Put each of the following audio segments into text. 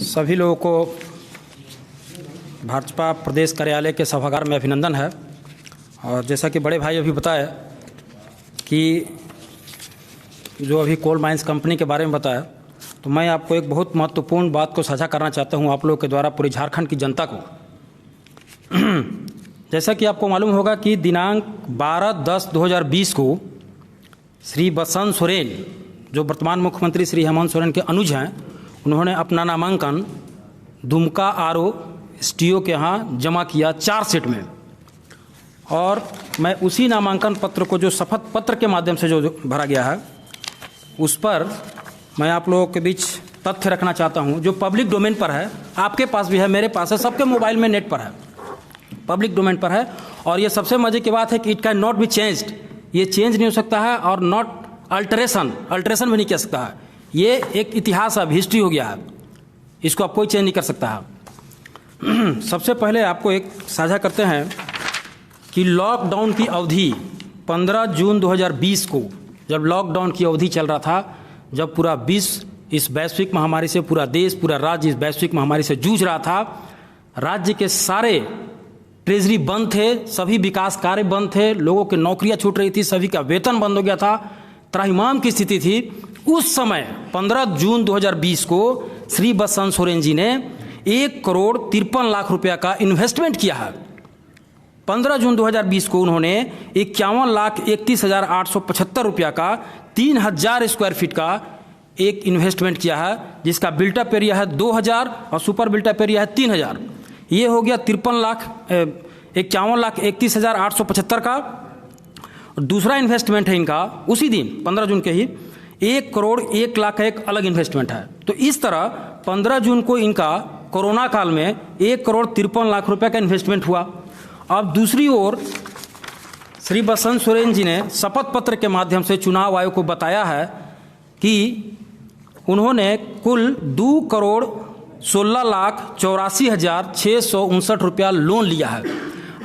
सभी लोगों को भाजपा प्रदेश कार्यालय के सभागार में अभिनंदन है। और जैसा कि बड़े भाई अभी बताया कि जो अभी कोल माइंस कंपनी के बारे में बताया, तो मैं आपको एक बहुत महत्वपूर्ण बात को साझा करना चाहता हूं आप लोगों के द्वारा पूरी झारखंड की जनता को। जैसा कि आपको मालूम होगा कि दिनांक 12/10/2020 को श्री बसंत सोरेन, जो वर्तमान मुख्यमंत्री श्री हेमंत सोरेन के अनुज हैं, उन्होंने अपना नामांकन दुमका आरओ एसटीओ के यहाँ जमा किया 4 सेट में। और मैं उसी नामांकन पत्र को जो शपथ पत्र के माध्यम से जो भरा गया है, उस पर मैं आप लोगों के बीच तथ्य रखना चाहता हूं, जो पब्लिक डोमेन पर है। आपके पास भी है, मेरे पास है, सबके मोबाइल में नेट पर है, पब्लिक डोमेन पर है। और ये सबसे मजे की बात है कि it can not be changed, ये चेंज नहीं हो सकता है, और नॉट अल्टरेशन भी नहीं कर सकता है। ये एक इतिहास अब हिस्ट्री हो गया है, इसको आप कोई चेंज नहीं कर सकता है। सबसे पहले आपको एक साझा करते हैं कि लॉकडाउन की अवधि 15 जून 2020 को, जब लॉकडाउन की अवधि चल रहा था, जब पूरा विश्व इस वैश्विक महामारी से, पूरा देश, पूरा राज्य इस वैश्विक महामारी से जूझ रहा था, राज्य के सारे ट्रेजरी बंद थे, सभी विकास कार्य बंद थे, लोगों की नौकरियां छूट रही थी, सभी का वेतन बंद हो गया था, त्राहिमाम की स्थिति थी। उस समय 15 जून 2020 को श्री बसंत सोरेन जी ने 1,53,00,000 रुपया का इन्वेस्टमेंट किया है। 15 जून 2020 को उन्होंने 51,31,875 रुपया का 3,000 स्क्वायर फीट का एक इन्वेस्टमेंट किया है, जिसका बिल्टअप एरिया है 2,000 और सुपर बिल्टअप एरिया है 3,000। ये हो गया 51,31,875 का। दूसरा इन्वेस्टमेंट है इनका उसी दिन 15 जून के ही 1,01,00,000 का एक अलग इन्वेस्टमेंट है। तो इस तरह 15 जून को इनका कोरोना काल में 1,53,00,000 रुपये का इन्वेस्टमेंट हुआ। अब दूसरी ओर श्री बसंत सोरेन जी ने शपथ पत्र के माध्यम से चुनाव आयोग को बताया है कि उन्होंने कुल 2,16,84,659 रुपया लोन लिया है।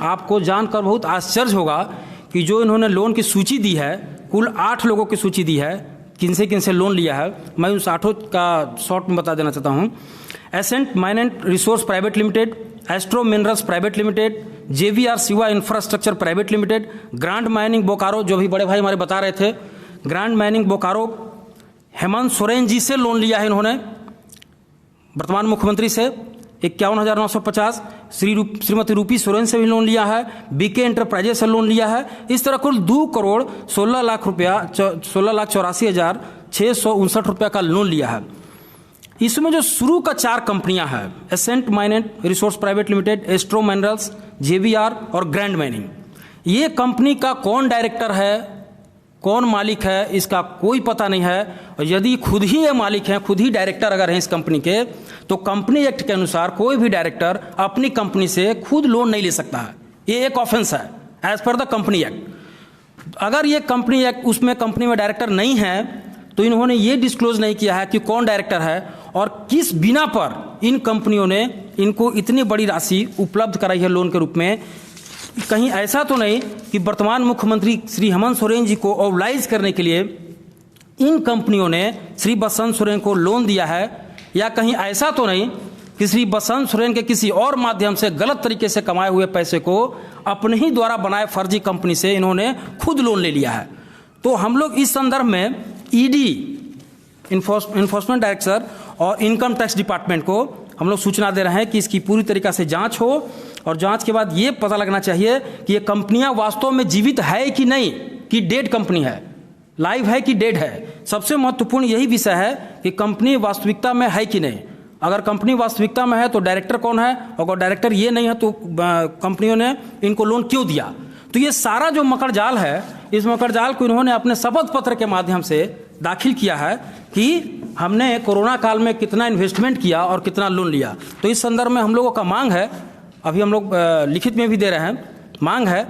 आपको जानकर बहुत आश्चर्य होगा कि जो इन्होंने लोन की सूची दी है, कुल 8 लोगों की सूची दी है, किनसे किनसे लोन लिया है, मैं उन 8 का शॉर्ट में बता देना चाहता हूँ। एसेंट माइनेंट Resource Private Limited, Astro Minerals Private Limited, JVR Shiva Infrastructure Private Limited, Grand Mining Bokaro, जो भी बड़े भाई हमारे बता रहे थे, ग्रांड माइनिंग बोकारो, हेमंत सोरेन जी से लोन लिया है इन्होंने, वर्तमान मुख्यमंत्री से 51,950, श्रीमती रूपी सोरेन से भी लोन लिया है, बीके एंटरप्राइजेस से लोन लिया है। इस तरह कुल 2,16,84,659 रुपया का लोन लिया है। इसमें जो शुरू का 4 कंपनियां हैं, एसेंट माइनेंट Resource Private Limited, Astro Minerals, JVR और ग्रैंड माइनिंग, ये कंपनी का कौन डायरेक्टर है, कौन मालिक है, इसका कोई पता नहीं है। और यदि खुद ही ये मालिक हैं, खुद ही डायरेक्टर अगर हैं इस कंपनी के, तो कंपनी एक्ट के अनुसार कोई भी डायरेक्टर अपनी कंपनी से खुद लोन नहीं ले सकता है। ये एक ऑफेंस है as per the company act. अगर ये कंपनी एक्ट, उसमें कंपनी में डायरेक्टर नहीं है, तो इन्होंने ये डिस्क्लोज नहीं किया है कि कौन डायरेक्टर है और किस बिना पर इन कंपनियों ने इनको इतनी बड़ी राशि उपलब्ध कराई है लोन के रूप में। कहीं ऐसा तो नहीं कि वर्तमान मुख्यमंत्री श्री हेमंत सोरेन जी को ओबलाइज करने के लिए इन कंपनियों ने श्री बसंत सोरेन को लोन दिया है, या कहीं ऐसा तो नहीं कि श्री बसंत सोरेन के किसी और माध्यम से गलत तरीके से कमाए हुए पैसे को अपने ही द्वारा बनाए फर्जी कंपनी से इन्होंने खुद लोन ले लिया है। तो हम लोग इस संदर्भ में ईडी, इन्फोर्समेंट डायरेक्टर और इनकम टैक्स डिपार्टमेंट को हम लोग सूचना दे रहे हैं कि इसकी पूरी तरीक़ा से जांच हो, और जांच के बाद ये पता लगना चाहिए कि ये कंपनियां वास्तव में जीवित है कि नहीं, कि डेड कंपनी है, लाइव है कि डेड है। सबसे महत्वपूर्ण यही विषय है कि कंपनी वास्तविकता में है कि नहीं। अगर कंपनी वास्तविकता में है तो डायरेक्टर कौन है, अगर डायरेक्टर ये नहीं है तो कंपनियों ने इनको लोन क्यों दिया। तो ये सारा जो मकड़जाल है, इस मकड़जाल को इन्होंने अपने शपथ पत्र के माध्यम से दाखिल किया है कि हमने कोरोना काल में कितना इन्वेस्टमेंट किया और कितना लोन लिया। तो इस संदर्भ में हम लोगों का मांग है, अभी हम लोग लिखित में भी दे रहे हैं, मांग है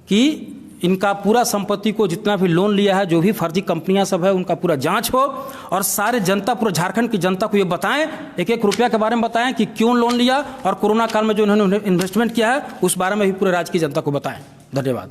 कि इनका पूरा संपत्ति को जितना भी लोन लिया है, जो भी फर्जी कंपनियां सब है, उनका पूरा जांच हो, और सारे जनता, पूरे झारखंड की जनता को ये बताएं, एक एक रुपया के बारे में बताएं कि क्यों लोन लिया, और कोरोना काल में जो इन्होंने इन्वेस्टमेंट किया है उस बारे में भी पूरे राज्य की जनता को बताएं। धन्यवाद।